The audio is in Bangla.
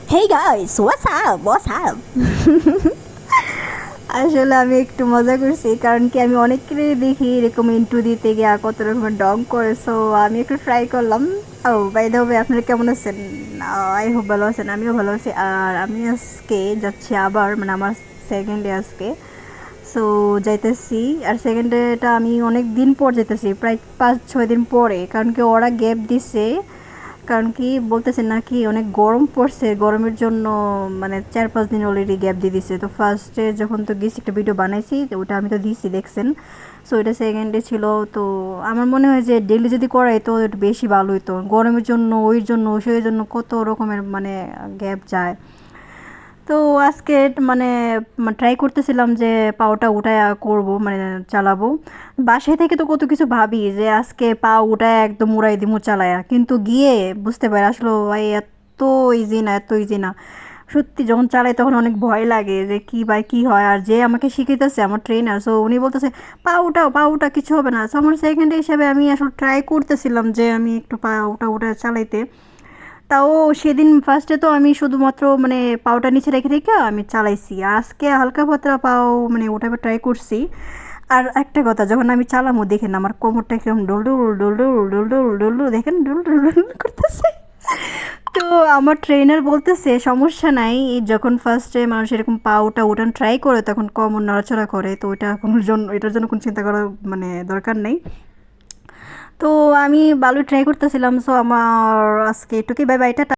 Hey guys, what's up? What's up? আসলে আমি একটু মজা করছি কারণ কি আমি অনেকেরই দেখি এরকম ইন্টু দিতে গিয়ে কত রকমের ডং করে, সো আমি একটু ট্রাই করলাম। ও বাই দ্য ওয়ে, আপনারা কেমন আছেন? আই হোপ ভালো আছেন, আমিও ভালো আছি। আর আমি আজকে যাচ্ছি আবার, মানে আমার সেকেন্ড ডে আজকে। সো যাইতেছি, আর সেকেন্ড ডেটা আমি অনেক দিন পর যেতেছি, প্রায় 5-6 দিন পরে, কারণ কি ওরা গ্যাপ দিছে। কারণ কি বলতেছে নাকি অনেক গরম পড়ছে, গরমের জন্য মানে 4-5 দিন অলরেডি গ্যাপ দিয়ে দিছে। তো ফার্স্টে যখন তো গেছি একটা ভিডিও বানাইছি, তো ওটা আমি তো দিছি, দেখছেন। সো এটা সেকেন্ডে ছিল। তো আমার মনে হয় যে ডেলি যদি করাই তো একটু বেশি ভালো হতো, গরমের জন্য ওই জন্য সেই জন্য কত রকমের মানে গ্যাপ যায়। তো আজকে মানে ট্রাই করতেছিলাম যে পাওটা উঠায় করব, মানে চালাবো। বাসায় থেকে তো কত কিছু ভাবি যে আজকে পা উঠায় একদম উড়াই দিমু চালায়া, কিন্তু গিয়ে বুঝতে পারি আসলে ভাই এত ইজি না, এত ইজি না। সত্যি যখন চালাই তখন অনেক ভয় লাগে যে কি ভাই কি হয়। আর যে আমাকে শিখাইতেছে আমার ট্রেনার, সো উনি বলতেছে পা উঠাও পা উঠা, কিছু হবে না। সো আমার সেকেন্ড হিসেবে আমি আসলে ট্রাই করতেছিলাম যে আমি একটু পা উঠা উঠা চালাইতে। তাও সেদিন ফার্স্টে তো আমি শুধুমাত্র মানে পাওটা নিচে রেখে রেখে আমি চালাইছি, আর আজকে হালকা পাতলা পাও মানে ওঠাবার ট্রাই করছি। আর একটা কথা, যখন আমি চালামো দেখেন আমার কোমরটা কিরকম ডোল ডোল ডোল ডোল ডোল ডোল ডোল ডোল, দেখেন ডোল ডোল ডোল করতেছে। তো আমার ট্রেনার বলতেছে সমস্যা নাই, যখন ফার্স্টে মানুষ এরকম পাওটা উঠান ট্রাই করে তখন কোমর নড়াচড়া করে, তো ওইটা কোনো জন্য, এটার জন্য কোনো চিন্তা করার মানে দরকার নেই। তো আমি ভালো ট্রাই করতেছিলাম। সো আমার আজকে এটুকুই, বাই বাই, টাটা।